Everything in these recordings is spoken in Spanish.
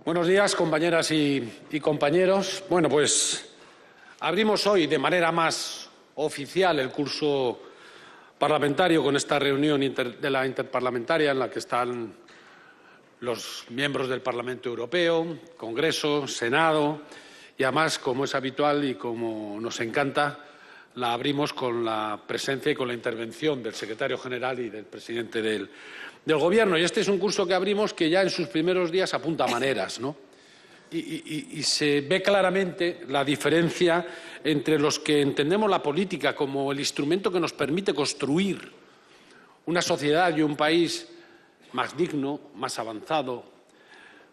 Buenos días, compañeras y compañeros. Bueno, pues abrimos hoy de manera más oficial el curso parlamentario con esta reunión de la interparlamentaria en la que están los miembros del Parlamento Europeo, Congreso, Senado y además, como es habitual y como nos encanta, la abrimos con la presencia y con la intervención del secretario general y del presidente del Gobierno. Y este es un curso que abrimos que ya en sus primeros días apunta maneras, ¿no? Y se ve claramente la diferencia entre los que entendemos la política como el instrumento que nos permite construir una sociedad y un país más digno, más avanzado,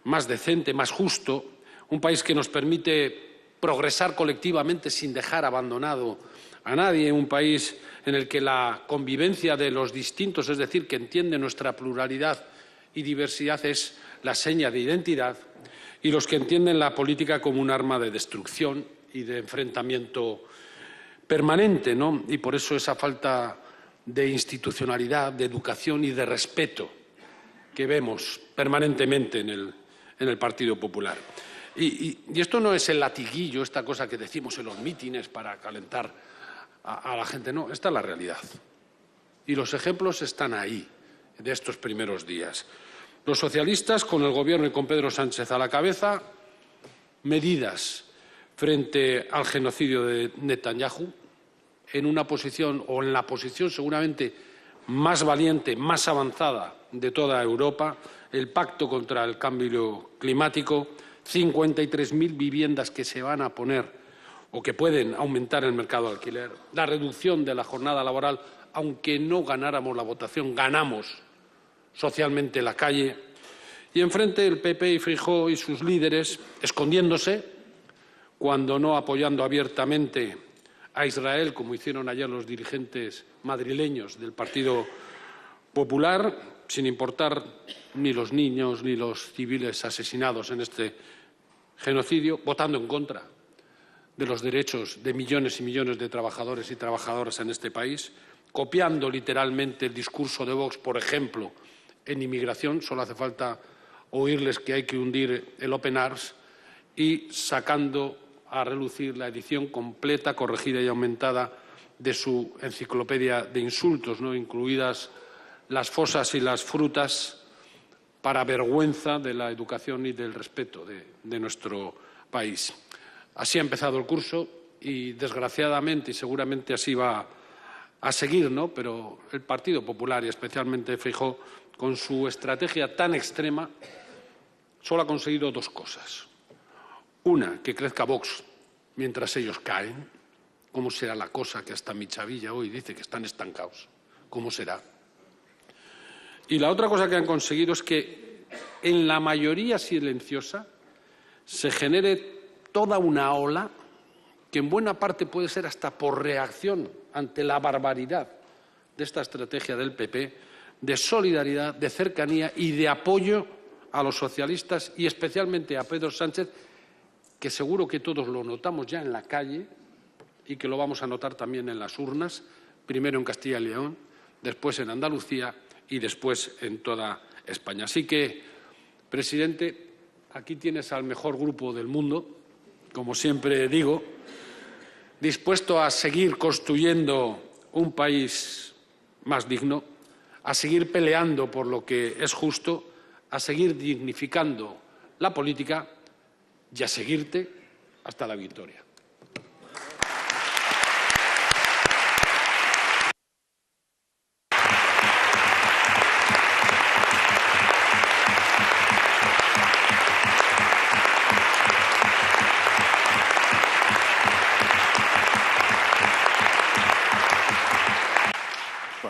más decente, más justo, un país que nos permite progresar colectivamente sin dejar abandonado a nadie, un país en el que la convivencia de los distintos, es decir, que entiende nuestra pluralidad y diversidad, es la seña de identidad, y los que entienden la política como un arma de destrucción y de enfrentamiento permanente, ¿no? Y por eso esa falta de institucionalidad, de educación y de respeto que vemos permanentemente en el Partido Popular. Y esto no es el latiguillo, esta cosa que decimos en los mítines para calentar a la gente, no, esta es la realidad. Y los ejemplos están ahí, de estos primeros días. Los socialistas, con el Gobierno y con Pedro Sánchez a la cabeza, medidas frente al genocidio de Netanyahu, en una posición o en la posición seguramente más valiente, más avanzada de toda Europa, el pacto contra el cambio climático, 53.000 viviendas que se van a poner o que pueden aumentar el mercado de alquiler, la reducción de la jornada laboral, aunque no ganáramos la votación, ganamos socialmente la calle, y enfrente el PP y Feijóo y sus líderes escondiéndose, cuando no apoyando abiertamente a Israel, como hicieron ayer los dirigentes madrileños del Partido Popular, sin importar ni los niños ni los civiles asesinados en este genocidio, votando en contra de los derechos de millones y millones de trabajadores y trabajadoras en este país, copiando literalmente el discurso de Vox, por ejemplo, en inmigración. Solo hace falta oírles que hay que hundir el Open Arms, y sacando a relucir la edición completa, corregida y aumentada de su enciclopedia de insultos, ¿no?, incluidas las fosas y las frutas, para vergüenza de la educación y del respeto de nuestro país. Así ha empezado el curso y, desgraciadamente, y seguramente así va a seguir, ¿no?, pero el Partido Popular y especialmente Feijóo, con su estrategia tan extrema, solo ha conseguido dos cosas. Una, que crezca Vox mientras ellos caen. ¿Cómo será la cosa que hasta mi chavilla hoy dice que están estancados? ¿Cómo será? Y la otra cosa que han conseguido es que en la mayoría silenciosa se genere toda una ola que en buena parte puede ser hasta por reacción ante la barbaridad de esta estrategia del PP, de solidaridad, de cercanía y de apoyo a los socialistas y especialmente a Pedro Sánchez, que seguro que todos lo notamos ya en la calle y que lo vamos a notar también en las urnas, primero en Castilla y León, después en Andalucía y después en toda España. Así que, presidente, aquí tienes al mejor grupo del mundo, como siempre digo, dispuesto a seguir construyendo un país más digno, a seguir peleando por lo que es justo, a seguir dignificando la política y a seguirte hasta la victoria.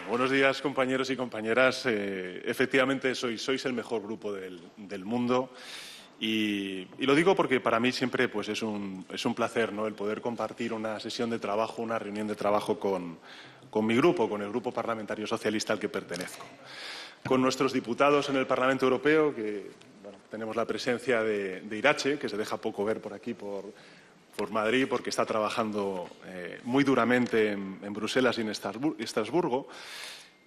Buenos días, compañeros y compañeras. Efectivamente, sois el mejor grupo del mundo. Y lo digo porque para mí siempre pues, es un placer, ¿no?, el poder compartir una sesión de trabajo, una reunión de trabajo con mi grupo, con el Grupo Parlamentario Socialista al que pertenezco. Con nuestros diputados en el Parlamento Europeo, que bueno, tenemos la presencia de Iratxe, que se deja poco ver por aquí, por Madrid, porque está trabajando muy duramente en Bruselas y en Estrasburgo.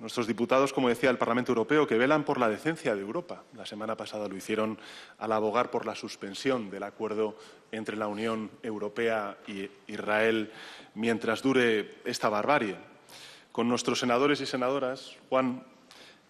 Nuestros diputados, como decía, del Parlamento Europeo, que velan por la decencia de Europa. La semana pasada lo hicieron al abogar por la suspensión del acuerdo entre la Unión Europea y Israel mientras dure esta barbarie. Con nuestros senadores y senadoras, Juan,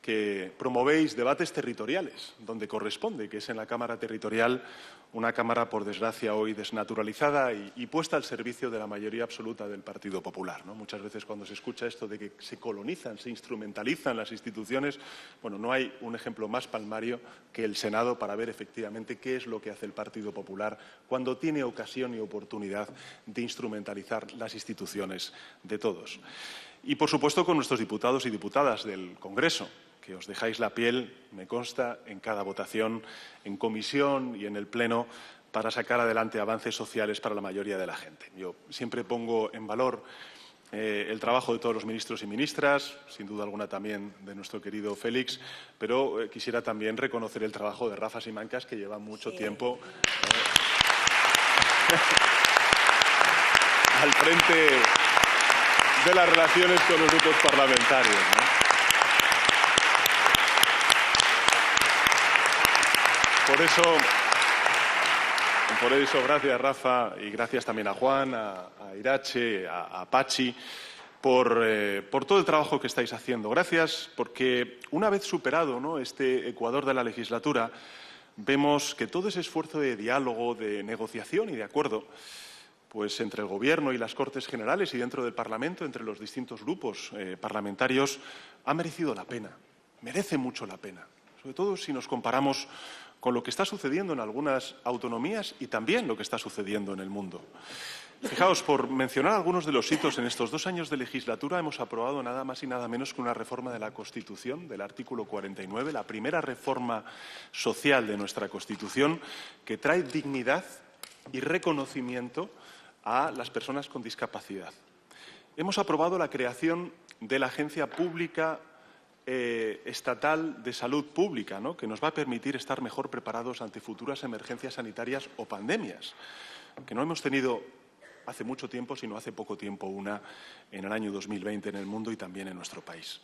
que promovéis debates territoriales, donde corresponde, que es en la Cámara Territorial, una Cámara, por desgracia, hoy desnaturalizada y puesta al servicio de la mayoría absoluta del Partido Popular, ¿no? Muchas veces cuando se escucha esto de que se colonizan, se instrumentalizan las instituciones, bueno, no hay un ejemplo más palmario que el Senado para ver efectivamente qué es lo que hace el Partido Popular cuando tiene ocasión y oportunidad de instrumentalizar las instituciones de todos. Y, por supuesto, con nuestros diputados y diputadas del Congreso, que os dejáis la piel, me consta, en cada votación, en comisión y en el Pleno, para sacar adelante avances sociales para la mayoría de la gente. Yo siempre pongo en valor el trabajo de todos los ministros y ministras, sin duda alguna también de nuestro querido Félix, pero quisiera también reconocer el trabajo de Rafa Simancas, que lleva mucho tiempo al frente de las relaciones con los grupos parlamentarios, ¿no? Por eso, gracias, Rafa, y gracias también a Juan, a Irache, a Pachi, por todo el trabajo que estáis haciendo. Gracias, porque una vez superado, ¿no?, este ecuador de la legislatura, vemos que todo ese esfuerzo de diálogo, de negociación y de acuerdo, pues entre el Gobierno y las Cortes Generales y dentro del Parlamento, entre los distintos grupos parlamentarios, ha merecido la pena, merece mucho la pena, sobre todo si nos comparamos con lo que está sucediendo en algunas autonomías y también lo que está sucediendo en el mundo. Fijaos, por mencionar algunos de los hitos, en estos 2 años de legislatura hemos aprobado nada más y nada menos que una reforma de la Constitución, del artículo 49, la primera reforma social de nuestra Constitución, que trae dignidad y reconocimiento a las personas con discapacidad. Hemos aprobado la creación de la Agencia Pública Estatal de Salud Pública, ¿no?, que nos va a permitir estar mejor preparados ante futuras emergencias sanitarias o pandemias, que no hemos tenido hace mucho tiempo, sino hace poco tiempo una en el año 2020 en el mundo y también en nuestro país.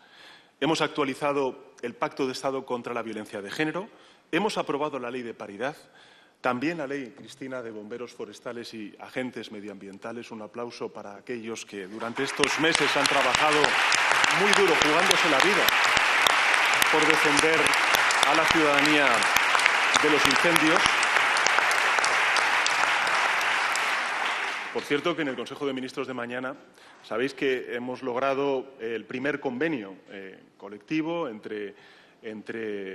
Hemos actualizado el Pacto de Estado contra la Violencia de Género, hemos aprobado la Ley de Paridad, también la Ley, Cristina, de bomberos forestales y agentes medioambientales. Un aplauso para aquellos que durante estos meses han trabajado muy duro, jugándose la vida, por defender a la ciudadanía de los incendios. Por cierto, que en el Consejo de Ministros de mañana sabéis que hemos logrado el primer convenio colectivo entre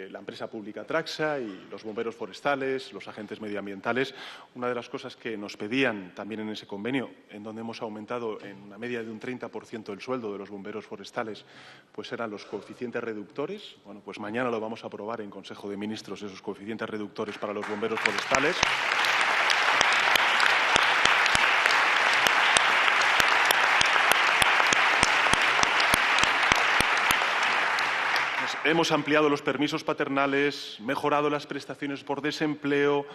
la empresa pública Traxa y los bomberos forestales, los agentes medioambientales. Una de las cosas que nos pedían también en ese convenio, en donde hemos aumentado en una media de un 30% el sueldo de los bomberos forestales, pues eran los coeficientes reductores. Bueno, pues mañana lo vamos a aprobar en Consejo de Ministros, esos coeficientes reductores para los bomberos forestales. Hemos ampliado los permisos paternales, mejorado las prestaciones por desempleo.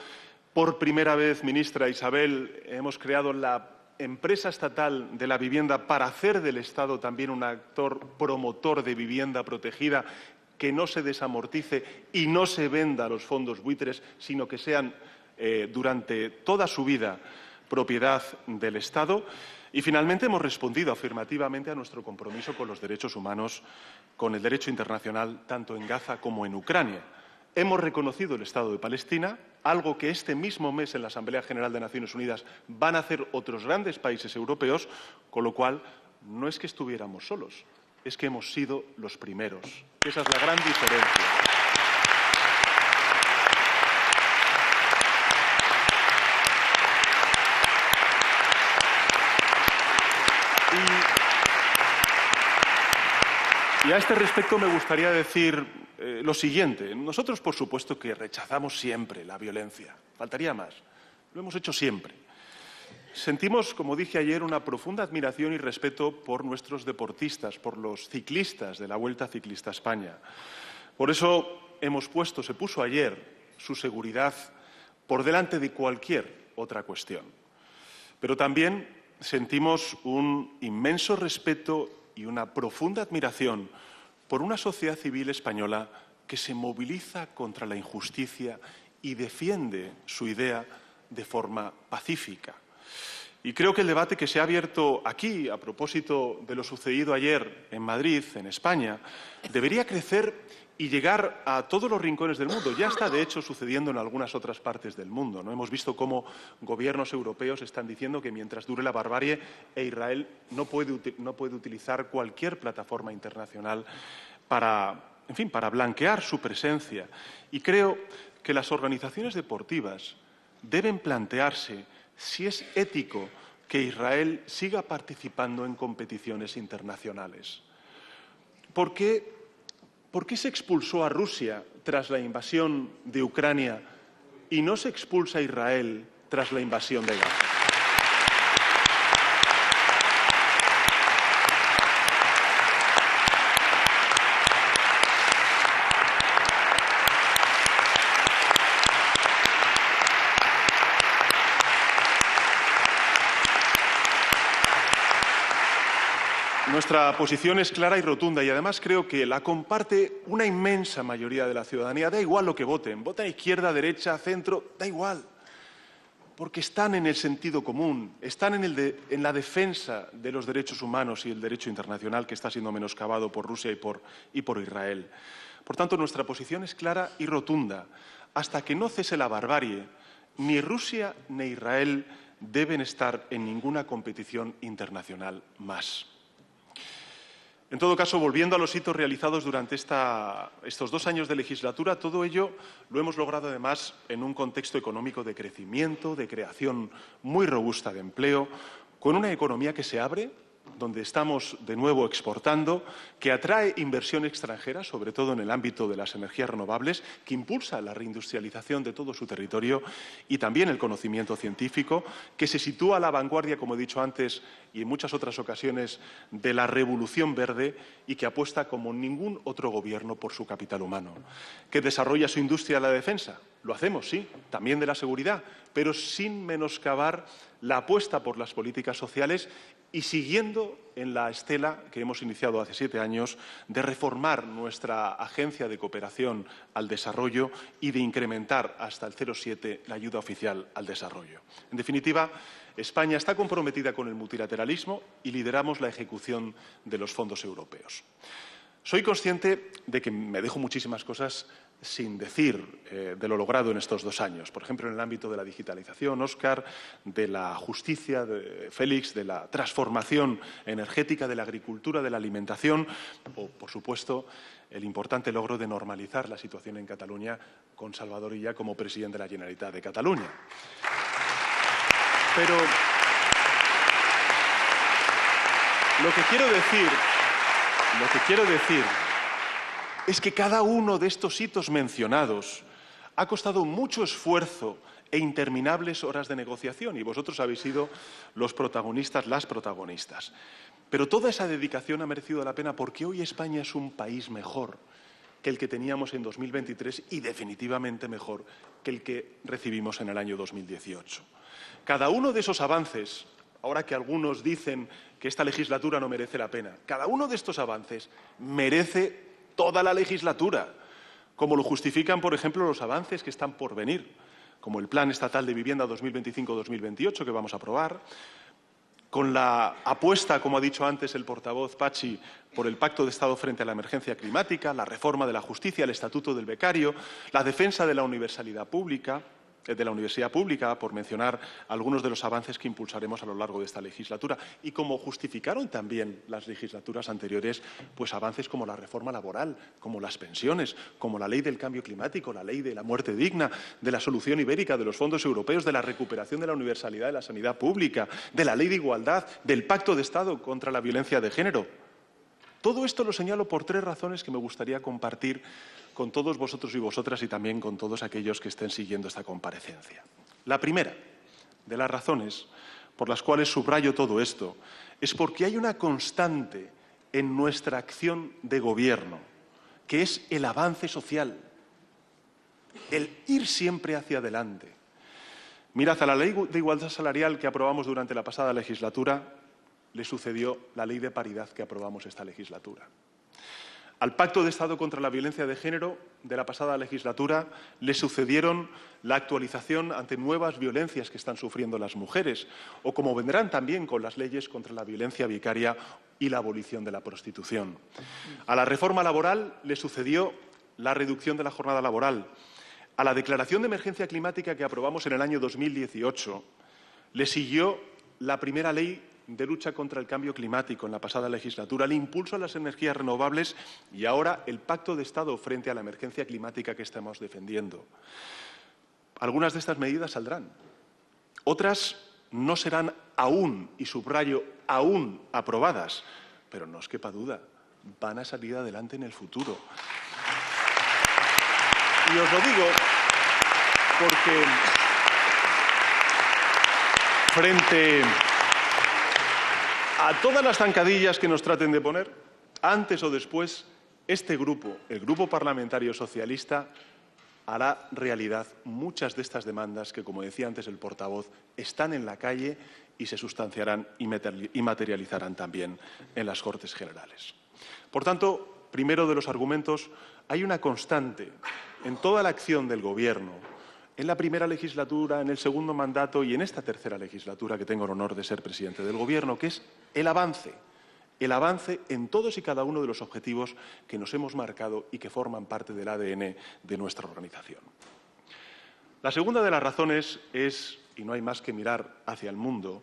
Por primera vez, ministra Isabel, hemos creado la empresa estatal de la vivienda para hacer del Estado también un actor promotor de vivienda protegida, que no se desamortice y no se venda a los fondos buitres, sino que sean durante toda su vida propiedad del Estado. Y, finalmente, hemos respondido afirmativamente a nuestro compromiso con los derechos humanos, con el derecho internacional, tanto en Gaza como en Ucrania. Hemos reconocido el Estado de Palestina, algo que este mismo mes en la Asamblea General de Naciones Unidas van a hacer otros grandes países europeos, con lo cual no es que estuviéramos solos, es que hemos sido los primeros. Esa es la gran diferencia. Y a este respecto me gustaría decir lo siguiente. Nosotros, por supuesto, que rechazamos siempre la violencia. Faltaría más. Lo hemos hecho siempre. Sentimos, como dije ayer, una profunda admiración y respeto por nuestros deportistas, por los ciclistas de la Vuelta Ciclista a España. Por eso se puso ayer su seguridad por delante de cualquier otra cuestión. Pero también sentimos un inmenso respeto y una profunda admiración por una sociedad civil española que se moviliza contra la injusticia y defiende su idea de forma pacífica. Y creo que el debate que se ha abierto aquí, a propósito de lo sucedido ayer en Madrid, en España, debería crecer y llegar a todos los rincones del mundo. Ya está, de hecho, sucediendo en algunas otras partes del mundo, ¿no? Hemos visto cómo gobiernos europeos están diciendo que mientras dure la barbarie, Israel no puede utilizar cualquier plataforma internacional para blanquear su presencia. Y creo que las organizaciones deportivas deben plantearse si es ético que Israel siga participando en competiciones internacionales. ¿Por qué se expulsó a Rusia tras la invasión de Ucrania y no se expulsa a Israel tras la invasión de Gaza? Nuestra posición es clara y rotunda y además creo que la comparte una inmensa mayoría de la ciudadanía. Da igual lo que voten, voten izquierda, derecha, centro, da igual. Porque están en el sentido común, están en la defensa de los derechos humanos y el derecho internacional que está siendo menoscabado por Rusia y por Israel. Por tanto, nuestra posición es clara y rotunda. Hasta que no cese la barbarie, ni Rusia ni Israel deben estar en ninguna competición internacional más. En todo caso, volviendo a los hitos realizados durante estos 2 años de legislatura, todo ello lo hemos logrado además en un contexto económico de crecimiento, de creación muy robusta de empleo, con una economía que se abre, donde estamos de nuevo exportando, que atrae inversión extranjera, sobre todo en el ámbito de las energías renovables, que impulsa la reindustrialización de todo su territorio y también el conocimiento científico, que se sitúa a la vanguardia, como he dicho antes y en muchas otras ocasiones, de la revolución verde y que apuesta como ningún otro gobierno por su capital humano, que desarrolla su industria de la defensa. Lo hacemos, sí, también de la seguridad, pero sin menoscabar la apuesta por las políticas sociales y siguiendo en la estela que hemos iniciado hace 7 años de reformar nuestra Agencia de Cooperación al Desarrollo y de incrementar hasta el 0,7 la ayuda oficial al desarrollo. En definitiva, España está comprometida con el multilateralismo y lideramos la ejecución de los fondos europeos. Soy consciente de que me dejo muchísimas cosas sin decir de lo logrado en estos 2 años. Por ejemplo, en el ámbito de la digitalización, Óscar, de la justicia, de Félix, de la transformación energética, de la agricultura, de la alimentación o, por supuesto, el importante logro de normalizar la situación en Cataluña con Salvador Illa como presidente de la Generalitat de Cataluña. Pero lo que quiero decir es que cada uno de estos hitos mencionados ha costado mucho esfuerzo e interminables horas de negociación y vosotros habéis sido los protagonistas, las protagonistas. Pero toda esa dedicación ha merecido la pena porque hoy España es un país mejor que el que teníamos en 2023 y definitivamente mejor que el que recibimos en el año 2018. Cada uno de esos avances, ahora que algunos dicen que esta legislatura no merece la pena, cada uno de estos avances merece toda la legislatura, como lo justifican, por ejemplo, los avances que están por venir, como el Plan Estatal de Vivienda 2025-2028 que vamos a aprobar, con la apuesta, como ha dicho antes el portavoz Pachi, por el Pacto de Estado frente a la emergencia climática, la reforma de la justicia, el Estatuto del Becario, la defensa de la universidad pública, de la universidad pública, por mencionar algunos de los avances que impulsaremos a lo largo de esta legislatura. Y como justificaron también las legislaturas anteriores, pues avances como la reforma laboral, como las pensiones, como la ley del cambio climático, la ley de la muerte digna, de la solución ibérica, de los fondos europeos, de la recuperación de la universalidad de la sanidad pública, de la ley de igualdad, del Pacto de Estado contra la violencia de género. Todo esto lo señalo por 3 razones que me gustaría compartir con todos vosotros y vosotras y también con todos aquellos que estén siguiendo esta comparecencia. La primera de las razones por las cuales subrayo todo esto es porque hay una constante en nuestra acción de gobierno, que es el avance social, el ir siempre hacia adelante. Mirad, a la ley de igualdad salarial que aprobamos durante la pasada legislatura le sucedió la ley de paridad que aprobamos esta legislatura. Al Pacto de Estado contra la Violencia de Género de la pasada legislatura le sucedieron la actualización ante nuevas violencias que están sufriendo las mujeres, o como vendrán también con las leyes contra la violencia vicaria y la abolición de la prostitución. A la reforma laboral le sucedió la reducción de la jornada laboral. A la declaración de emergencia climática que aprobamos en el año 2018 le siguió la primera ley de lucha contra el cambio climático en la pasada legislatura, el impulso a las energías renovables y ahora el Pacto de Estado frente a la emergencia climática que estamos defendiendo. Algunas de estas medidas saldrán, otras no serán aún, y subrayo, aún aprobadas, pero no os quepa duda, van a salir adelante en el futuro. Y os lo digo porque frente a todas las zancadillas que nos traten de poner, antes o después, este grupo, el Grupo Parlamentario Socialista, hará realidad muchas de estas demandas que, como decía antes el portavoz, están en la calle y se sustanciarán y materializarán también en las Cortes Generales. Por tanto, primero de los argumentos, hay una constante en toda la acción del Gobierno, en la primera legislatura, en el segundo mandato y en esta tercera legislatura que tengo el honor de ser presidente del Gobierno, que es el avance en todos y cada uno de los objetivos que nos hemos marcado y que forman parte del ADN de nuestra organización. La segunda de las razones es, y no hay más que mirar hacia el mundo,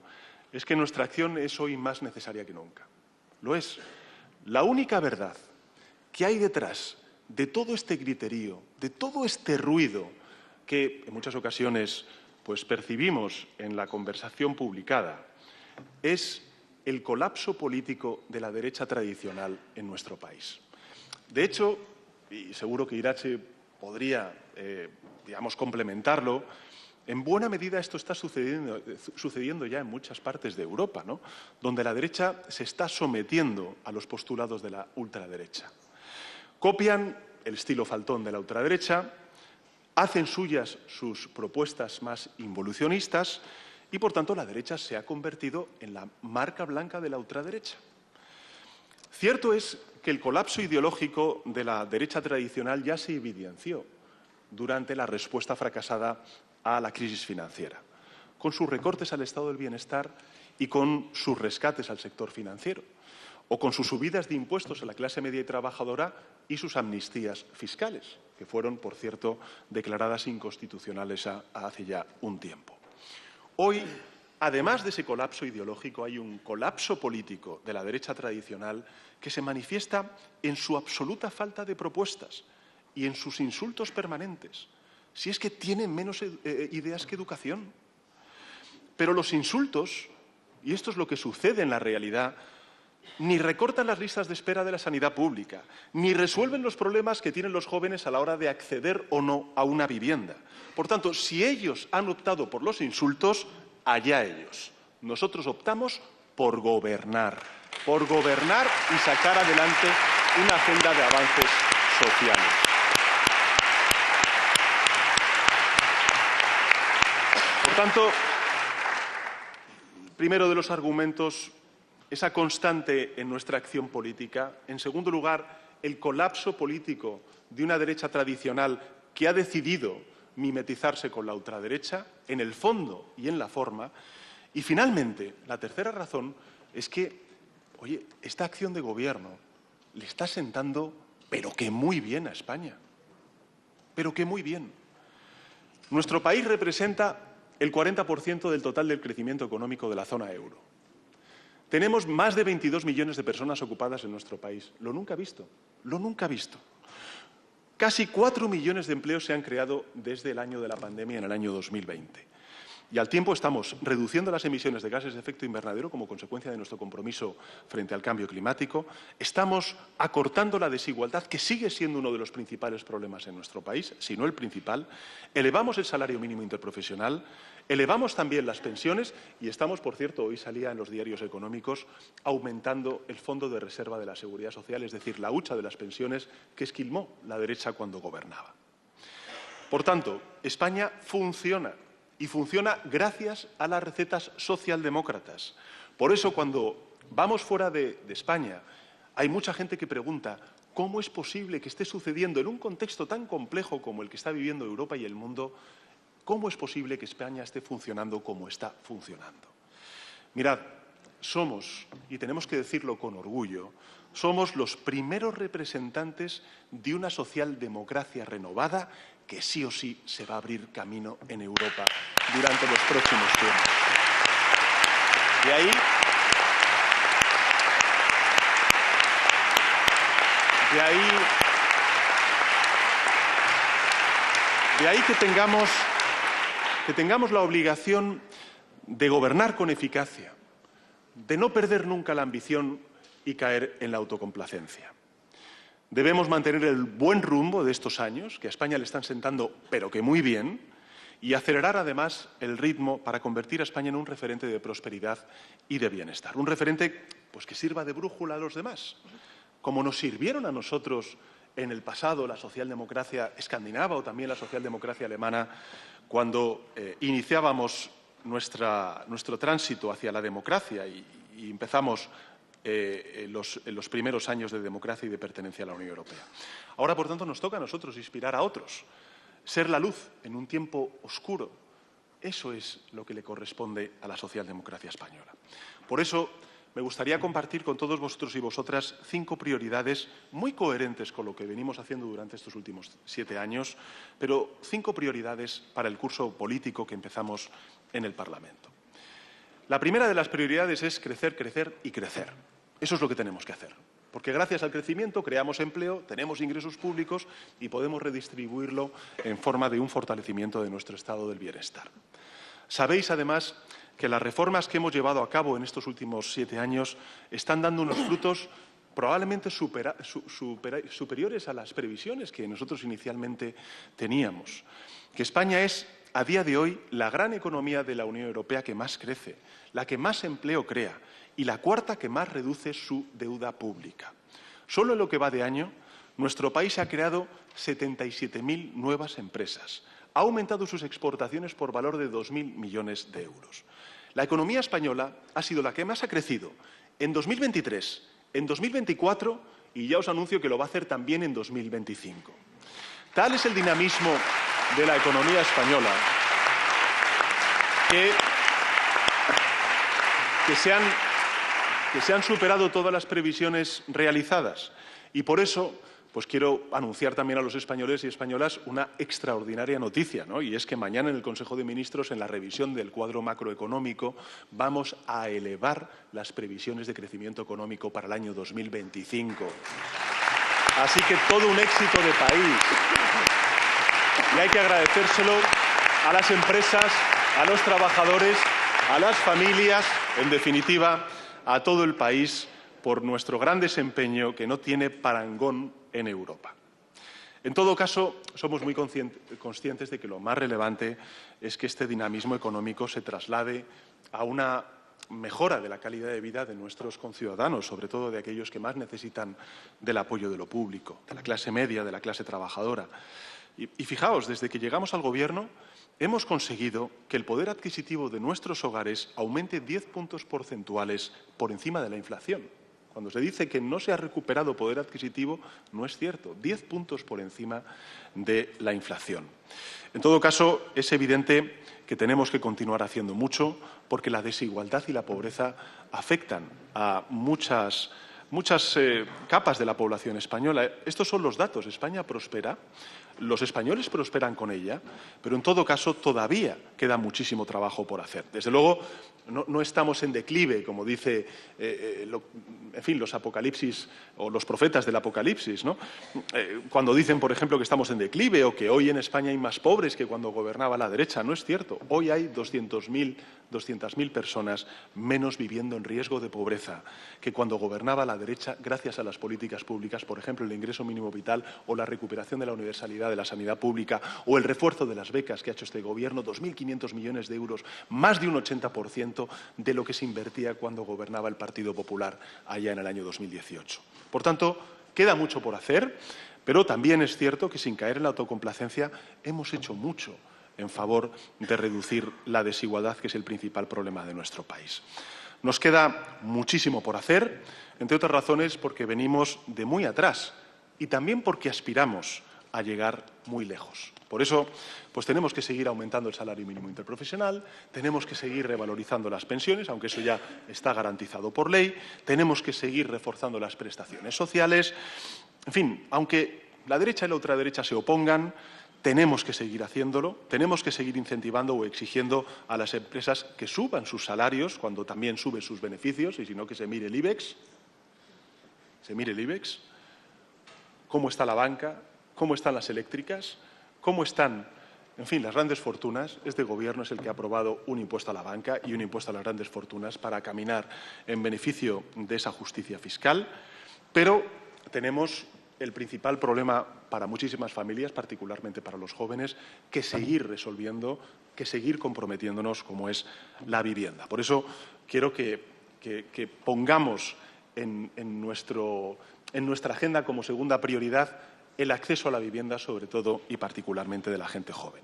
es que nuestra acción es hoy más necesaria que nunca. Lo es. La única verdad que hay detrás de todo este griterío, de todo este ruido que en muchas ocasiones percibimos en la conversación publicada, es el colapso político de la derecha tradicional en nuestro país. De hecho, y seguro que Iratxe podría, complementarlo, en buena medida esto está sucediendo ya en muchas partes de Europa, ¿no?, donde la derecha se está sometiendo a los postulados de la ultraderecha. Copian el estilo faltón de la ultraderecha, hacen suyas sus propuestas más involucionistas y, por tanto, la derecha se ha convertido en la marca blanca de la ultraderecha. Cierto es que el colapso ideológico de la derecha tradicional ya se evidenció durante la respuesta fracasada a la crisis financiera, con sus recortes al estado del bienestar y con sus rescates al sector financiero, o con sus subidas de impuestos a la clase media y trabajadora y sus amnistías fiscales, que fueron, por cierto, declaradas inconstitucionales hace ya un tiempo. Hoy, además de ese colapso ideológico, hay un colapso político de la derecha tradicional que se manifiesta en su absoluta falta de propuestas y en sus insultos permanentes. Si es que tienen menos ideas que educación. Pero los insultos, y esto es lo que sucede en la realidad, ni recortan las listas de espera de la sanidad pública, ni resuelven los problemas que tienen los jóvenes a la hora de acceder o no a una vivienda. Por tanto, si ellos han optado por los insultos, allá ellos. Nosotros optamos por gobernar y sacar adelante una agenda de avances sociales. Por tanto, primero de los argumentos, esa constante en nuestra acción política. En segundo lugar, el colapso político de una derecha tradicional que ha decidido mimetizarse con la ultraderecha, en el fondo y en la forma. Y finalmente, la tercera razón es que, esta acción de gobierno le está sentando, pero que muy bien a España. Pero que muy bien. Nuestro país representa el 40% del total del crecimiento económico de la zona euro. Tenemos más de 22 millones de personas ocupadas en nuestro país. Lo nunca visto, lo nunca visto. Casi 4 millones de empleos se han creado desde el año de la pandemia, en el año 2020. Y al tiempo estamos reduciendo las emisiones de gases de efecto invernadero como consecuencia de nuestro compromiso frente al cambio climático. Estamos acortando la desigualdad, que sigue siendo uno de los principales problemas en nuestro país, si no el principal. Elevamos el salario mínimo interprofesional, elevamos también las pensiones y estamos, por cierto, hoy salía en los diarios económicos, aumentando el Fondo de Reserva de la Seguridad Social, es decir, la hucha de las pensiones que esquilmó la derecha cuando gobernaba. Por tanto, España funciona. Y funciona gracias a las recetas socialdemócratas. Por eso, cuando vamos fuera de España, hay mucha gente que pregunta ¿Cómo es posible que esté sucediendo en un contexto tan complejo como el que está viviendo Europa y el mundo? ¿Cómo es posible que España esté funcionando como está funcionando? Mirad, somos, y tenemos que decirlo con orgullo, somos los primeros representantes de una socialdemocracia renovada que sí o sí se va a abrir camino en Europa durante los próximos tiempos. De ahí que tengamos la obligación de gobernar con eficacia, de no perder nunca la ambición y caer en la autocomplacencia. Debemos mantener el buen rumbo de estos años, que a España le están sentando, pero que muy bien, y acelerar además el ritmo para convertir a España en un referente de prosperidad y de bienestar. Un referente pues, que sirva de brújula a los demás, como nos sirvieron a nosotros en el pasado la socialdemocracia escandinava o también la socialdemocracia alemana cuando iniciábamos nuestro tránsito hacia la democracia y empezamos en los primeros años de democracia y de pertenencia a la Unión Europea. Ahora, por tanto, nos toca a nosotros inspirar a otros, ser la luz en un tiempo oscuro. Eso es lo que le corresponde a la socialdemocracia española. Por eso, me gustaría compartir con todos vosotros y vosotras 5 prioridades muy coherentes con lo que venimos haciendo durante estos últimos 7 años, pero 5 prioridades para el curso político que empezamos en el Parlamento. La primera de las prioridades es crecer, crecer y crecer. Eso es lo que tenemos que hacer, porque gracias al crecimiento creamos empleo, tenemos ingresos públicos y podemos redistribuirlo en forma de un fortalecimiento de nuestro estado del bienestar. Sabéis, además, que las reformas que hemos llevado a cabo en estos últimos 7 años están dando unos frutos probablemente superiores a las previsiones que nosotros inicialmente teníamos. Que España es, a día de hoy, la gran economía de la Unión Europea que más crece, la que más empleo crea y la cuarta que más reduce su deuda pública. Solo en lo que va de año, nuestro país ha creado 77.000 nuevas empresas. Ha aumentado sus exportaciones por valor de 2.000 millones de euros. La economía española ha sido la que más ha crecido en 2023, en 2024 y ya os anuncio que lo va a hacer también en 2025. Tal es el dinamismo de la economía española que se han superado todas las previsiones realizadas y por eso pues quiero anunciar también a los españoles y españolas una extraordinaria noticia, ¿no? Y es que mañana en el Consejo de Ministros, en la revisión del cuadro macroeconómico, vamos a elevar las previsiones de crecimiento económico para el año 2025. Así que todo un éxito de país. Y hay que agradecérselo a las empresas, a los trabajadores, a las familias, en definitiva, a todo el país, por nuestro gran desempeño que no tiene parangón en Europa. En todo caso, somos muy conscientes de que lo más relevante es que este dinamismo económico se traslade a una mejora de la calidad de vida de nuestros conciudadanos, sobre todo de aquellos que más necesitan del apoyo de lo público, de la clase media, de la clase trabajadora. Y fijaos, desde que llegamos al Gobierno hemos conseguido que el poder adquisitivo de nuestros hogares aumente 10 puntos porcentuales por encima de la inflación. Cuando se dice que no se ha recuperado poder adquisitivo, no es cierto, 10 puntos por encima de la inflación. En todo caso, es evidente que tenemos que continuar haciendo mucho porque la desigualdad y la pobreza afectan a muchas capas de la población española. Estos son los datos. España prospera, los españoles prosperan con ella, pero en todo caso todavía queda muchísimo trabajo por hacer. Desde luego, no estamos en declive, como dice, los apocalipsis o los profetas del apocalipsis, ¿no? Cuando dicen, por ejemplo, que estamos en declive o que hoy en España hay más pobres que cuando gobernaba la derecha, no es cierto. Hoy hay 200.000 personas menos viviendo en riesgo de pobreza que cuando gobernaba la derecha, gracias a las políticas públicas, por ejemplo, el ingreso mínimo vital o la recuperación de la universalidad de la sanidad pública o el refuerzo de las becas que ha hecho este Gobierno, 2.500 millones de euros, más de un 80% de lo que se invertía cuando gobernaba el Partido Popular allá en el año 2018. Por tanto, queda mucho por hacer, pero también es cierto que sin caer en la autocomplacencia hemos hecho mucho en favor de reducir la desigualdad, que es el principal problema de nuestro país. Nos queda muchísimo por hacer, entre otras razones porque venimos de muy atrás y también porque aspiramos a llegar muy lejos. Por eso, pues tenemos que seguir aumentando el salario mínimo interprofesional, tenemos que seguir revalorizando las pensiones, aunque eso ya está garantizado por ley, tenemos que seguir reforzando las prestaciones sociales. En fin, aunque la derecha y la ultraderecha se opongan, tenemos que seguir haciéndolo, tenemos que seguir incentivando o exigiendo a las empresas que suban sus salarios cuando también suben sus beneficios, y si no, que se mire el IBEX. Se mire el IBEX. ¿Cómo está la banca? ¿Cómo están las eléctricas? ¿Cómo están, en fin, las grandes fortunas? Este Gobierno es el que ha aprobado un impuesto a la banca y un impuesto a las grandes fortunas para caminar en beneficio de esa justicia fiscal, pero tenemos el principal problema para muchísimas familias, particularmente para los jóvenes, que seguir resolviendo, que seguir comprometiéndonos, como es la vivienda. Por eso quiero que pongamos en nuestra agenda como segunda prioridad el acceso a la vivienda, sobre todo y particularmente de la gente joven.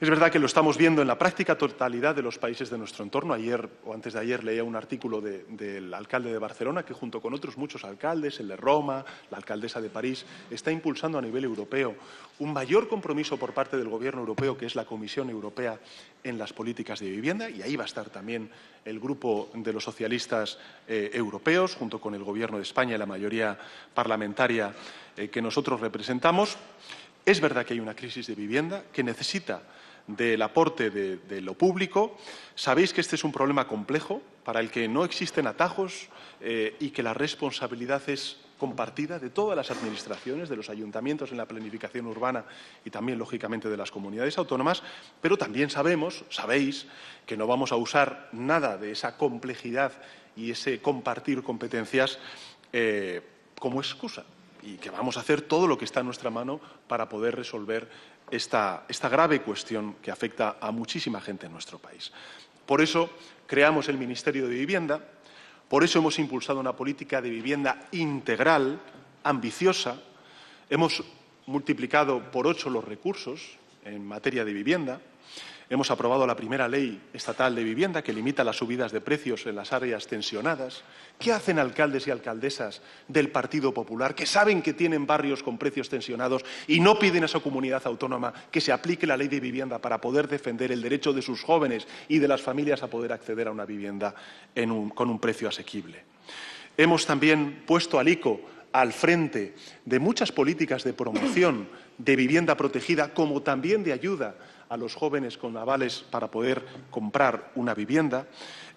Es verdad que lo estamos viendo en la práctica totalidad de los países de nuestro entorno. Ayer o antes de ayer leía un artículo del alcalde de Barcelona que, junto con otros muchos alcaldes, el de Roma, la alcaldesa de París, está impulsando a nivel europeo un mayor compromiso por parte del Gobierno europeo, que es la Comisión Europea, en las políticas de vivienda, y ahí va a estar también el grupo de los socialistas europeos, junto con el Gobierno de España y la mayoría parlamentaria que nosotros representamos. Es verdad que hay una crisis de vivienda que necesita del aporte de lo público. Sabéis que este es un problema complejo para el que no existen atajos y que la responsabilidad es compartida de todas las administraciones, de los ayuntamientos en la planificación urbana y también, lógicamente, de las comunidades autónomas, pero también sabéis que no vamos a usar nada de esa complejidad y ese compartir competencias como excusa, y que vamos a hacer todo lo que está en nuestra mano para poder resolver esta grave cuestión que afecta a muchísima gente en nuestro país. Por eso creamos el Ministerio de Vivienda, por eso hemos impulsado una política de vivienda integral, ambiciosa, hemos multiplicado por 8 los recursos en materia de vivienda, hemos aprobado la primera ley estatal de vivienda que limita las subidas de precios en las áreas tensionadas. ¿Qué hacen alcaldes y alcaldesas del Partido Popular que saben que tienen barrios con precios tensionados y no piden a su comunidad autónoma que se aplique la ley de vivienda para poder defender el derecho de sus jóvenes y de las familias a poder acceder a una vivienda con un precio asequible? Hemos también puesto al ICO al frente de muchas políticas de promoción de vivienda protegida, como también de ayuda a los jóvenes con avales para poder comprar una vivienda.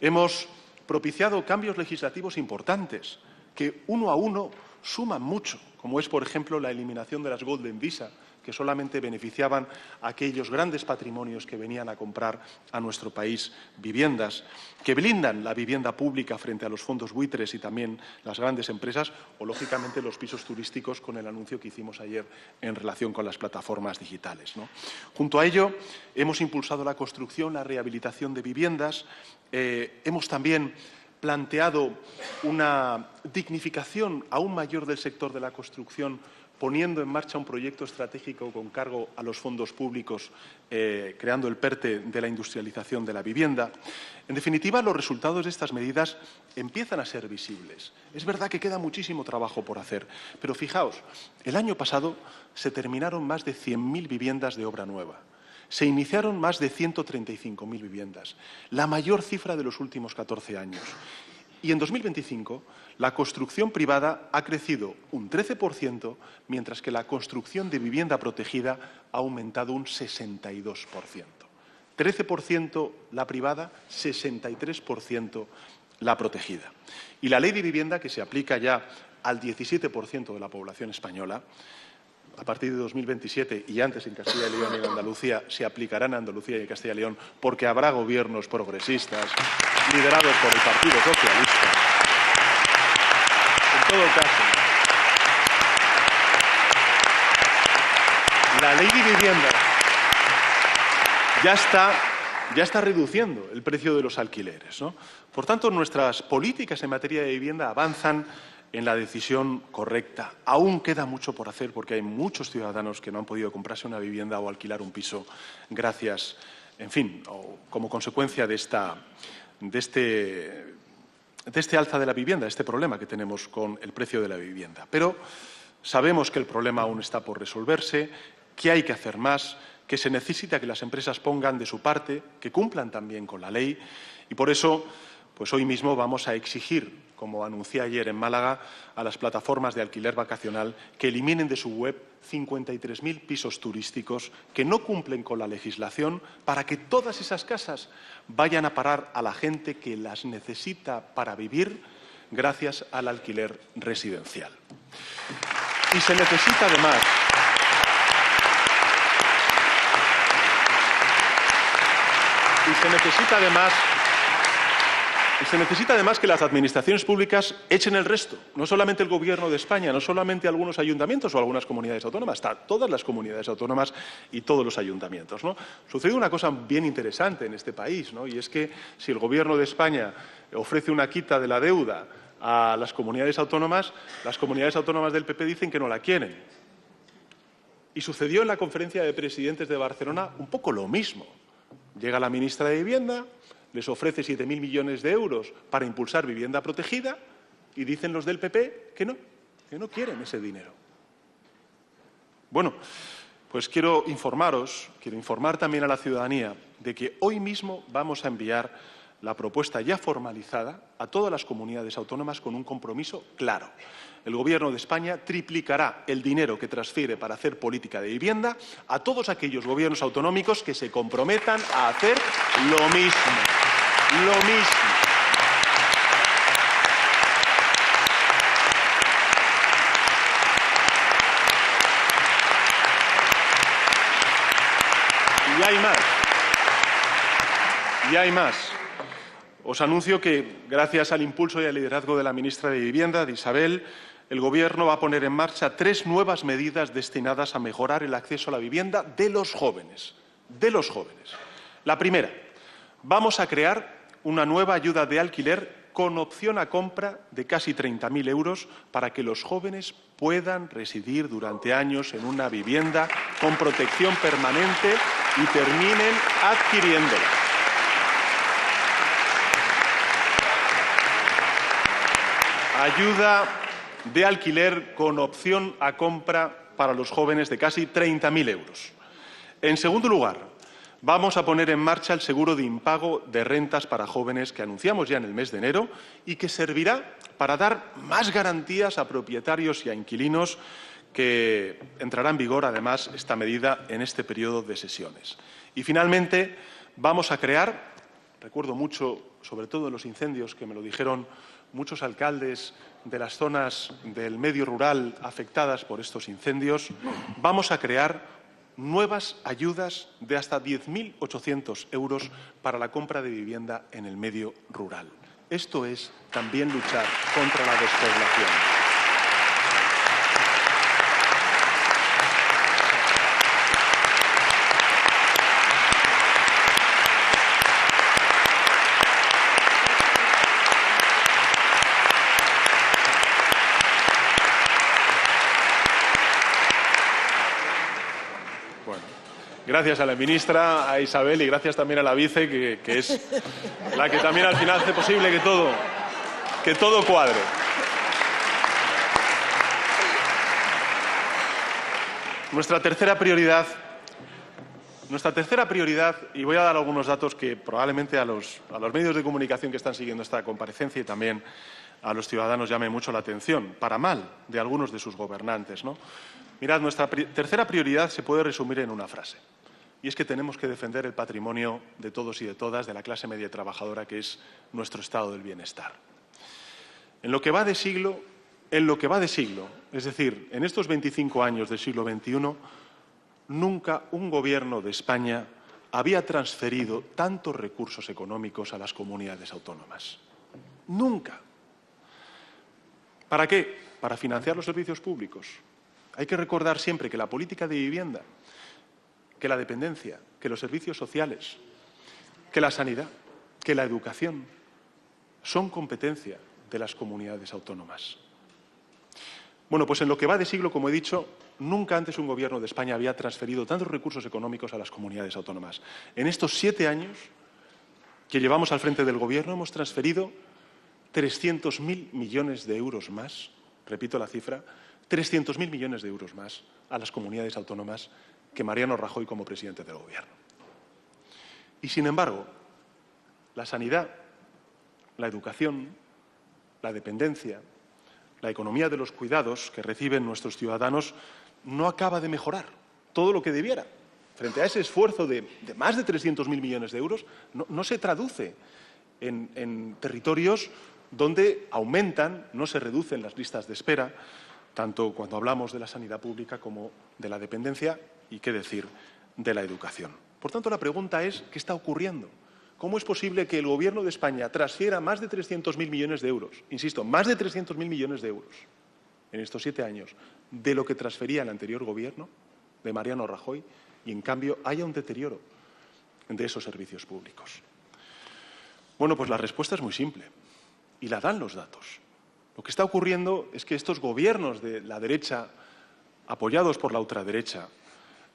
Hemos propiciado cambios legislativos importantes que, uno a uno, suman mucho, como es, por ejemplo, la eliminación de las Golden Visa, que solamente beneficiaban a aquellos grandes patrimonios que venían a comprar a nuestro país viviendas, que blindan la vivienda pública frente a los fondos buitres y también las grandes empresas, o, lógicamente, los pisos turísticos, con el anuncio que hicimos ayer en relación con las plataformas digitales, ¿no? Junto a ello, hemos impulsado la construcción, la rehabilitación de viviendas, hemos también planteado una dignificación aún mayor del sector de la construcción, poniendo en marcha un proyecto estratégico con cargo a los fondos públicos, creando el PERTE de la industrialización de la vivienda. En definitiva, los resultados de estas medidas empiezan a ser visibles. Es verdad que queda muchísimo trabajo por hacer, pero fijaos, el año pasado se terminaron más de 100.000 viviendas de obra nueva. Se iniciaron más de 135.000 viviendas, la mayor cifra de los últimos 14 años. Y en 2025 la construcción privada ha crecido un 13%, mientras que la construcción de vivienda protegida ha aumentado un 62%. 13% la privada, 63% la protegida. Y la ley de vivienda, que se aplica ya al 17% de la población española, a partir de 2027 y antes en Castilla y León y en Andalucía, se aplicará en Andalucía y en Castilla y León, porque habrá gobiernos progresistas liderados por el Partido Socialista. En todo caso, la ley de vivienda ya está reduciendo el precio de los alquileres, ¿no? Por tanto, nuestras políticas en materia de vivienda avanzan en la decisión correcta. Aún queda mucho por hacer porque hay muchos ciudadanos que no han podido comprarse una vivienda o alquilar un piso gracias, en fin, o como consecuencia de este alza de la vivienda, este problema que tenemos con el precio de la vivienda. Pero Sabemos que el problema aún está por resolverse, que hay que hacer más, que se necesita que las empresas pongan de su parte, que cumplan también con la ley y por eso, pues hoy mismo vamos a exigir, como anuncié ayer en Málaga, a las plataformas de alquiler vacacional que eliminen de su web 53.000 pisos turísticos que no cumplen con la legislación para que todas esas casas vayan a parar a la gente que las necesita para vivir gracias al alquiler residencial. Y se necesita además que las administraciones públicas echen el resto, no solamente el Gobierno de España, no solamente algunos ayuntamientos o algunas comunidades autónomas, todas las comunidades autónomas y todos los ayuntamientos, ¿no? Sucede una cosa bien interesante en este país, ¿no? Y es que si el Gobierno de España ofrece una quita de la deuda a las comunidades autónomas del PP dicen que no la quieren. Y sucedió en la conferencia de presidentes de Barcelona un poco lo mismo. Llega la ministra de Vivienda, les ofrece 7.000 millones de euros para impulsar vivienda protegida y dicen los del PP que no quieren ese dinero. Bueno, pues quiero informar también a la ciudadanía de que hoy mismo vamos a enviar la propuesta ya formalizada a todas las comunidades autónomas con un compromiso claro. El Gobierno de España triplicará el dinero que transfiere para hacer política de vivienda a todos aquellos gobiernos autonómicos que se comprometan a hacer lo mismo. Lo mismo. Y hay más. Os anuncio que, gracias al impulso y al liderazgo de la ministra de Vivienda, de Isabel, el Gobierno va a poner en marcha 3 nuevas medidas destinadas a mejorar el acceso a la vivienda de los jóvenes. La primera, vamos a crear una nueva ayuda de alquiler con opción a compra de casi 30.000 euros para que los jóvenes puedan residir durante años en una vivienda con protección permanente y terminen adquiriéndola. Ayuda de alquiler con opción a compra para los jóvenes de casi 30.000 euros. En segundo lugar, vamos a poner en marcha el seguro de impago de rentas para jóvenes que anunciamos ya en el mes de enero y que servirá para dar más garantías a propietarios y a inquilinos, que entrará en vigor, además, esta medida en este periodo de sesiones. Y, finalmente, vamos a crear, recuerdo mucho, sobre todo en los incendios, que me lo dijeron muchos alcaldes de las zonas del medio rural afectadas por estos incendios, vamos a crear nuevas ayudas de hasta 10.800 euros para la compra de vivienda en el medio rural. Esto es también luchar contra la despoblación. Gracias a la ministra, a Isabel y gracias también a la vice, que es la que también al final hace posible que todo cuadre. Nuestra tercera prioridad, y voy a dar algunos datos que probablemente a los medios de comunicación que están siguiendo esta comparecencia y también a los ciudadanos llame mucho la atención, para mal de algunos de sus gobernantes, ¿no? Mirad, nuestra tercera prioridad se puede resumir en una frase, y es que tenemos que defender el patrimonio de todos y de todas, de la clase media trabajadora, que es nuestro estado del bienestar. En lo que va de siglo, es decir, en estos 25 años del siglo XXI, nunca un Gobierno de España había transferido tantos recursos económicos a las comunidades autónomas. Nunca. ¿Para qué? Para financiar los servicios públicos. Hay que recordar siempre que la política de vivienda, que la dependencia, que los servicios sociales, que la sanidad, que la educación son competencia de las comunidades autónomas. Bueno, pues en lo que va de siglo, como he dicho, nunca antes un Gobierno de España había transferido tantos recursos económicos a las comunidades autónomas. En estos 7 años que llevamos al frente del Gobierno hemos transferido 300.000 millones de euros más, repito la cifra, 300.000 millones de euros más a las comunidades autónomas que Mariano Rajoy como presidente del Gobierno. Y, sin embargo, la sanidad, la educación, la dependencia, la economía de los cuidados que reciben nuestros ciudadanos no acaba de mejorar todo lo que debiera. Frente a ese esfuerzo de más de 300.000 millones de euros, no se traduce en territorios donde aumentan, no se reducen las listas de espera, tanto cuando hablamos de la sanidad pública como de la dependencia y, qué decir, de la educación. Por tanto, la pregunta es, ¿qué está ocurriendo? ¿Cómo es posible que el Gobierno de España transfiera más de 300.000 millones de euros, insisto, más de 300.000 millones de euros en estos 7 años, de lo que transfería el anterior Gobierno de Mariano Rajoy, y, en cambio, haya un deterioro de esos servicios públicos? Bueno, pues la respuesta es muy simple y la dan los datos. Lo que está ocurriendo es que estos gobiernos de la derecha, apoyados por la ultraderecha,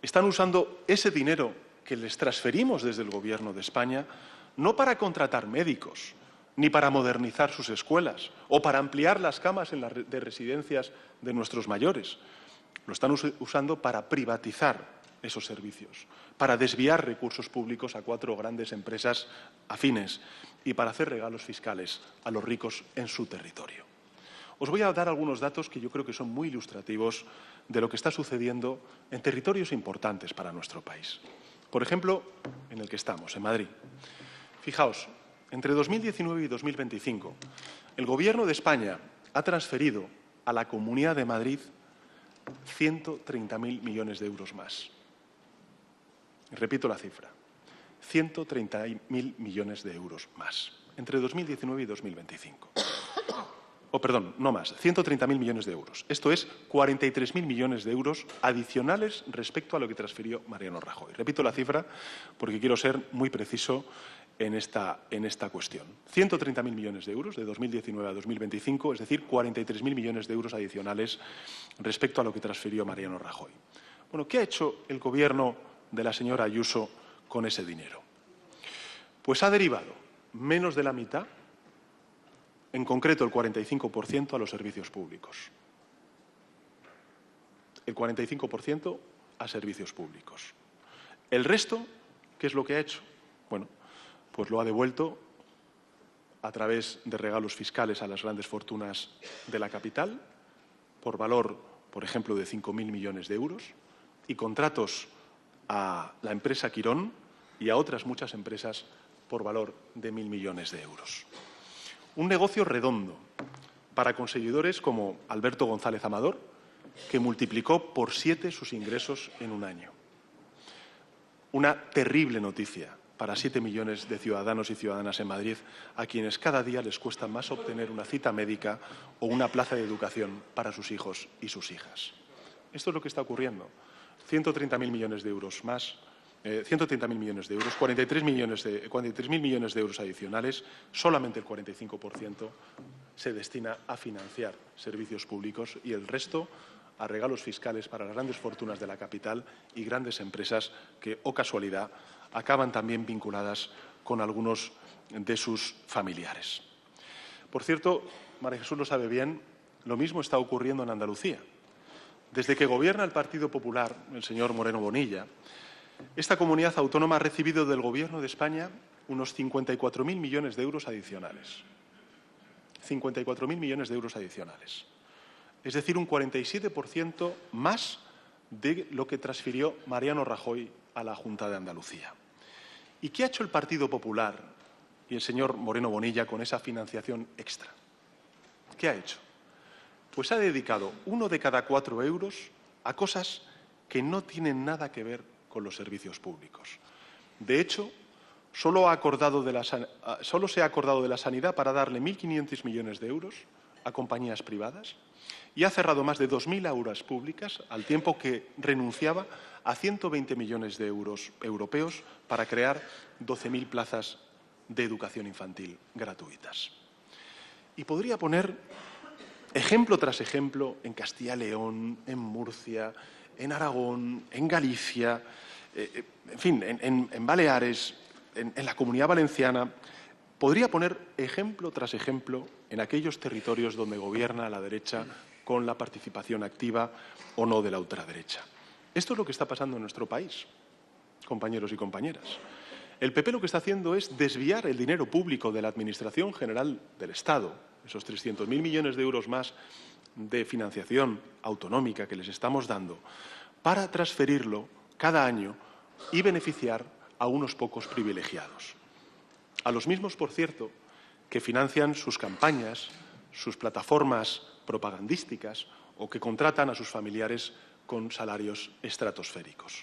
están usando ese dinero que les transferimos desde el Gobierno de España no para contratar médicos, ni para modernizar sus escuelas o para ampliar las camas de residencias de nuestros mayores. Lo están usando para privatizar esos servicios, para desviar recursos públicos a 4 grandes empresas afines y para hacer regalos fiscales a los ricos en su territorio. Os voy a dar algunos datos que yo creo que son muy ilustrativos de lo que está sucediendo en territorios importantes para nuestro país. Por ejemplo, en el que estamos, en Madrid. Fijaos, entre 2019 y 2025, el Gobierno de España ha transferido a la Comunidad de Madrid 130.000 millones de euros más. Repito la cifra, 130.000 millones de euros más, entre 2019 y 2025. Perdón, no más, 130.000 millones de euros. Esto es 43.000 millones de euros adicionales respecto a lo que transfirió Mariano Rajoy. Repito la cifra porque quiero ser muy preciso en esta cuestión. 130.000 millones de euros de 2019 a 2025, es decir, 43.000 millones de euros adicionales respecto a lo que transfirió Mariano Rajoy. Bueno, ¿qué ha hecho el Gobierno de la señora Ayuso con ese dinero? Pues ha derivado menos de la mitad, en concreto el 45%, a los servicios públicos. El 45% a servicios públicos. El resto, ¿qué es lo que ha hecho? Bueno, pues lo ha devuelto a través de regalos fiscales a las grandes fortunas de la capital, por valor, por ejemplo, de 5.000 millones de euros, y contratos a la empresa Quirón y a otras muchas empresas por valor de 1.000 millones de euros. Un negocio redondo para conseguidores como Alberto González Amador, que multiplicó por 7 sus ingresos en un año. Una terrible noticia para 7 millones de ciudadanos y ciudadanas en Madrid, a quienes cada día les cuesta más obtener una cita médica o una plaza de educación para sus hijos y sus hijas. Esto es lo que está ocurriendo. 130.000 millones de euros más, 130.000 millones de euros, 43.000 millones de euros adicionales, solamente el 45% se destina a financiar servicios públicos y el resto a regalos fiscales para las grandes fortunas de la capital y grandes empresas que, oh casualidad, acaban también vinculadas con algunos de sus familiares. Por cierto, María Jesús lo sabe bien, lo mismo está ocurriendo en Andalucía. Desde que gobierna el Partido Popular, el señor Moreno Bonilla, esta comunidad autónoma ha recibido del Gobierno de España unos 54.000 millones de euros adicionales. 54.000 millones de euros adicionales. Es decir, un 47% más de lo que transfirió Mariano Rajoy a la Junta de Andalucía. ¿Y qué ha hecho el Partido Popular y el señor Moreno Bonilla con esa financiación extra? ¿Qué ha hecho? Pues ha dedicado 1 de cada 4 euros a cosas que no tienen nada que ver con los servicios públicos. De hecho, solo se ha acordado de la sanidad para darle 1.500 millones de euros a compañías privadas y ha cerrado más de 2.000 aulas públicas al tiempo que renunciaba a 120 millones de euros europeos para crear 12.000 plazas de educación infantil gratuitas. Y podría poner ejemplo tras ejemplo en Castilla y León, en Murcia, en Aragón, en Galicia, en fin, en Baleares, en la Comunidad Valenciana. Podría poner ejemplo tras ejemplo en aquellos territorios donde gobierna la derecha con la participación activa o no de la ultraderecha. Esto es lo que está pasando en nuestro país, compañeros y compañeras. El PP lo que está haciendo es desviar el dinero público de la Administración General del Estado, esos 300.000 millones de euros más de financiación autonómica que les estamos dando, para transferirlo cada año y beneficiar a unos pocos privilegiados. A los mismos, por cierto, que financian sus campañas, sus plataformas propagandísticas o que contratan a sus familiares con salarios estratosféricos.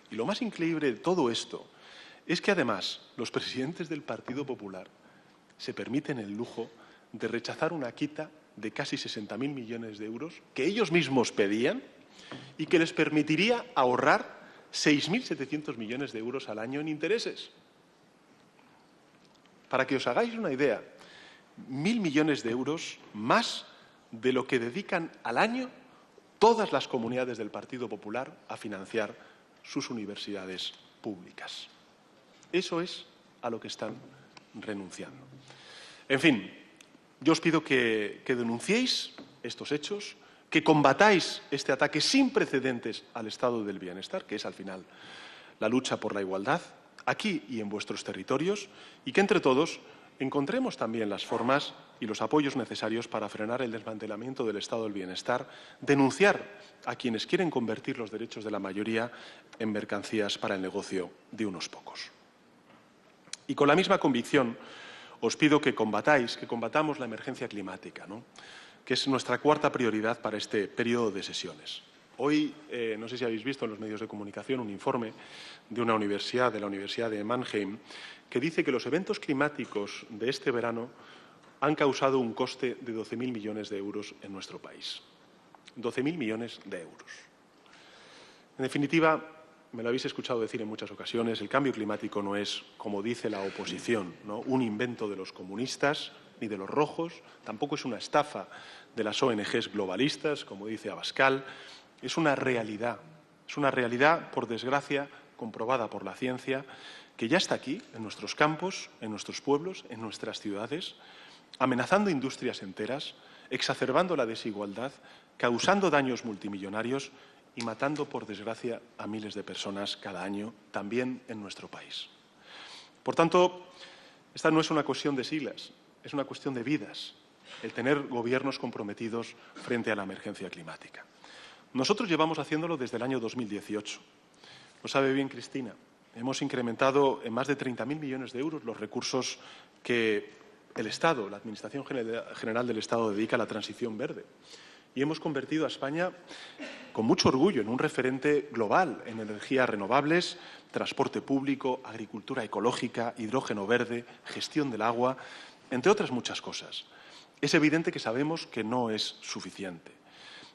Y lo más increíble de todo esto es que, además, los presidentes del Partido Popular se permiten el lujo de rechazar una quita de casi 60.000 millones de euros que ellos mismos pedían y que les permitiría ahorrar 6.700 millones de euros al año en intereses. Para que os hagáis una idea, 1.000 millones de euros más de lo que dedican al año todas las comunidades del Partido Popular a financiar sus universidades públicas. Eso es a lo que están renunciando. En fin, yo os pido que denunciéis estos hechos, que combatáis este ataque sin precedentes al estado del bienestar, que es al final la lucha por la igualdad, aquí y en vuestros territorios, y que entre todos encontremos también las formas y los apoyos necesarios para frenar el desmantelamiento del estado del bienestar, denunciar a quienes quieren convertir los derechos de la mayoría en mercancías para el negocio de unos pocos. Y con la misma convicción os pido que combatamos la emergencia climática, ¿no?, que es nuestra cuarta prioridad para este periodo de sesiones. Hoy, no sé si habéis visto en los medios de comunicación un informe de una universidad, de la Universidad de Mannheim, que dice que los eventos climáticos de este verano han causado un coste de 12.000 millones de euros en nuestro país. 12.000 millones de euros. En definitiva, me lo habéis escuchado decir en muchas ocasiones, el cambio climático no es, como dice la oposición, ¿no?, un invento de los comunistas ni de los rojos, tampoco es una estafa de las ONGs globalistas, como dice Abascal. Es una realidad, por desgracia, comprobada por la ciencia, que ya está aquí, en nuestros campos, en nuestros pueblos, en nuestras ciudades, amenazando industrias enteras, exacerbando la desigualdad, causando daños multimillonarios y matando, por desgracia, a miles de personas cada año, también en nuestro país. Por tanto, esta no es una cuestión de siglas, es una cuestión de vidas, el tener gobiernos comprometidos frente a la emergencia climática. Nosotros llevamos haciéndolo desde el año 2018. Lo sabe bien Cristina. Hemos incrementado en más de 30.000 millones de euros los recursos que el Estado, la Administración General del Estado, dedica a la transición verde. Y hemos convertido a España, con mucho orgullo, en un referente global en energías renovables, transporte público, agricultura ecológica, hidrógeno verde, gestión del agua, entre otras muchas cosas. Es evidente que sabemos que no es suficiente.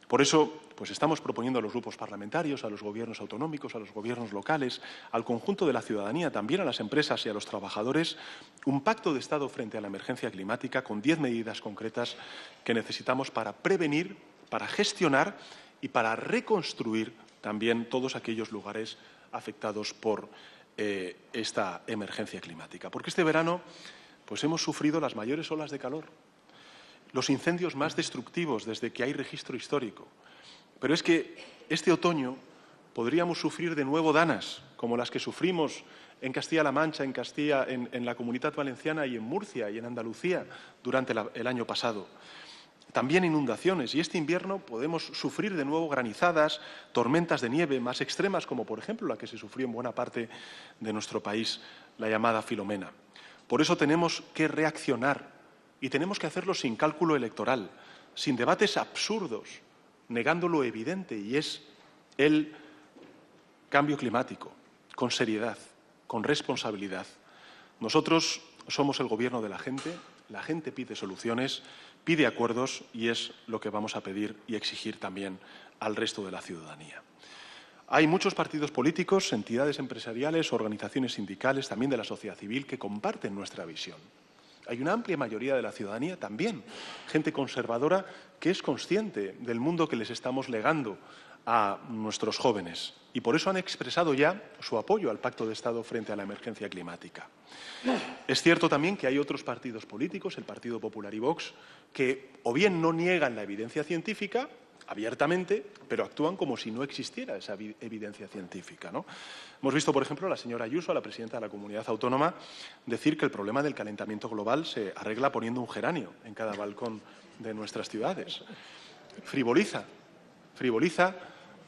Por eso, pues estamos proponiendo a los grupos parlamentarios, a los gobiernos autonómicos, a los gobiernos locales, al conjunto de la ciudadanía, también a las empresas y a los trabajadores, un pacto de Estado frente a la emergencia climática con 10 medidas concretas que necesitamos para prevenir, para gestionar y para reconstruir también todos aquellos lugares afectados por esta emergencia climática. Porque este verano pues hemos sufrido las mayores olas de calor, los incendios más destructivos desde que hay registro histórico. Pero es que este otoño podríamos sufrir de nuevo danas, como las que sufrimos en Castilla-La Mancha, en la Comunidad Valenciana y en Murcia y en Andalucía durante el año pasado. También inundaciones, y este invierno podemos sufrir de nuevo granizadas, tormentas de nieve más extremas, como por ejemplo la que se sufrió en buena parte de nuestro país, la llamada Filomena. Por eso tenemos que reaccionar y tenemos que hacerlo sin cálculo electoral, sin debates absurdos, negando lo evidente, y es el cambio climático, con seriedad, con responsabilidad. Nosotros somos el gobierno de la gente pide soluciones, pide acuerdos y es lo que vamos a pedir y exigir también al resto de la ciudadanía. Hay muchos partidos políticos, entidades empresariales, organizaciones sindicales, también de la sociedad civil, que comparten nuestra visión. Hay una amplia mayoría de la ciudadanía también, gente conservadora que es consciente del mundo que les estamos legando a nuestros jóvenes y por eso han expresado ya su apoyo al Pacto de Estado frente a la emergencia climática. Es cierto también que hay otros partidos políticos, el Partido Popular y Vox, que o bien no niegan la evidencia científica abiertamente, pero actúan como si no existiera esa evidencia científica, ¿no? Hemos visto, por ejemplo, a la señora Ayuso, a la presidenta de la Comunidad Autónoma, decir que el problema del calentamiento global se arregla poniendo un geranio en cada balcón de nuestras ciudades. Frivoliza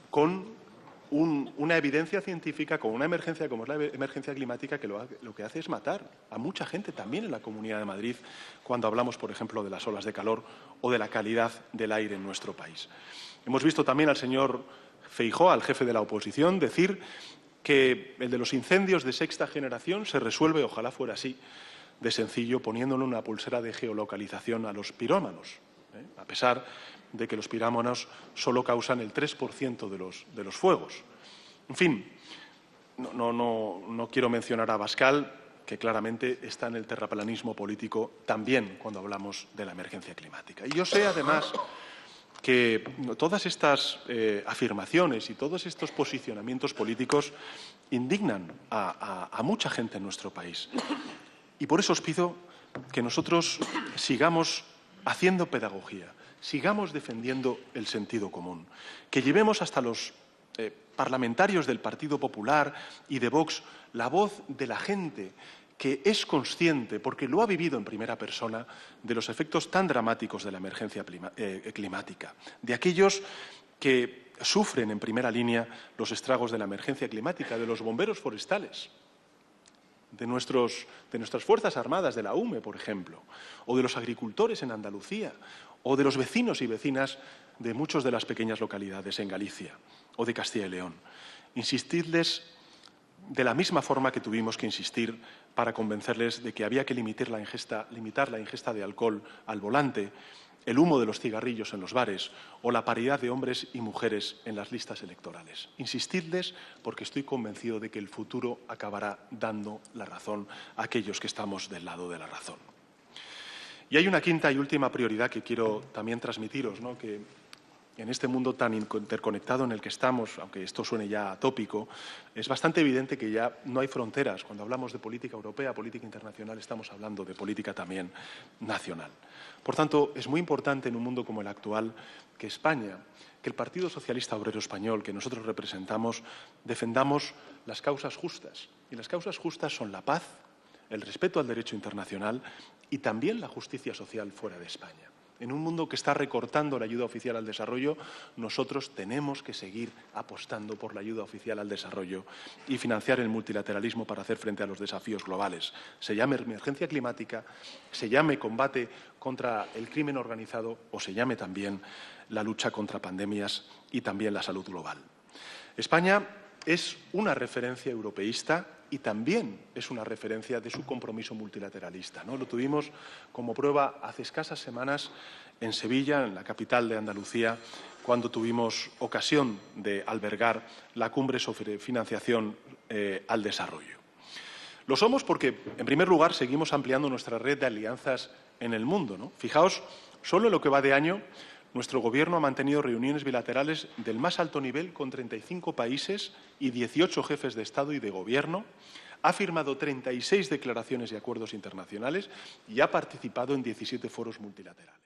con una evidencia científica, con una emergencia como es la emergencia climática, que lo que hace es matar a mucha gente también en la Comunidad de Madrid, cuando hablamos, por ejemplo, de las olas de calor o de la calidad del aire en nuestro país. Hemos visto también al señor Feijóo, al jefe de la oposición, decir que el de los incendios de sexta generación se resuelve, ojalá fuera así, de sencillo, poniéndole una pulsera de geolocalización a los pirómanos, a pesar de que los pirómanos solo causan el 3% de los fuegos. En fin, no quiero mencionar a Abascal, que claramente está en el terraplanismo político también cuando hablamos de la emergencia climática. Y yo sé, además, que todas estas afirmaciones y todos estos posicionamientos políticos indignan a mucha gente en nuestro país. Y por eso os pido que nosotros sigamos haciendo pedagogía, sigamos defendiendo el sentido común, que llevemos hasta los parlamentarios del Partido Popular y de Vox la voz de la gente que es consciente, porque lo ha vivido en primera persona, de los efectos tan dramáticos de la emergencia climática, de aquellos que sufren en primera línea los estragos de la emergencia climática, de los bomberos forestales, de nuestras Fuerzas Armadas, de la UME, por ejemplo, o de los agricultores en Andalucía, o de los vecinos y vecinas de muchas de las pequeñas localidades en Galicia o de Castilla y León. Insistirles de la misma forma que tuvimos que insistir para convencerles de que había que limitar la ingesta de alcohol al volante, el humo de los cigarrillos en los bares o la paridad de hombres y mujeres en las listas electorales. Insistidles porque estoy convencido de que el futuro acabará dando la razón a aquellos que estamos del lado de la razón. Y hay una quinta y última prioridad que quiero también transmitiros, ¿no? Que en este mundo tan interconectado en el que estamos, aunque esto suene ya atópico, es bastante evidente que ya no hay fronteras. Cuando hablamos de política europea, política internacional, estamos hablando de política también nacional. Por tanto, es muy importante en un mundo como el actual que España, que el Partido Socialista Obrero Español, que nosotros representamos, defendamos las causas justas. Y las causas justas son la paz, el respeto al derecho internacional y también la justicia social fuera de España. En un mundo que está recortando la ayuda oficial al desarrollo, nosotros tenemos que seguir apostando por la ayuda oficial al desarrollo y financiar el multilateralismo para hacer frente a los desafíos globales. Se llame emergencia climática, se llame combate contra el crimen organizado o se llame también la lucha contra pandemias y también la salud global. España es una referencia europeísta y también es una referencia de su compromiso multilateralista, ¿no? Lo tuvimos como prueba hace escasas semanas en Sevilla, en la capital de Andalucía, cuando tuvimos ocasión de albergar la cumbre sobre financiación al desarrollo. Lo somos porque, en primer lugar, seguimos ampliando nuestra red de alianzas en el mundo, ¿no? Fijaos, solo en lo que va de año, nuestro Gobierno ha mantenido reuniones bilaterales del más alto nivel con 35 países y 18 jefes de Estado y de Gobierno, ha firmado 36 declaraciones y acuerdos internacionales y ha participado en 17 foros multilaterales.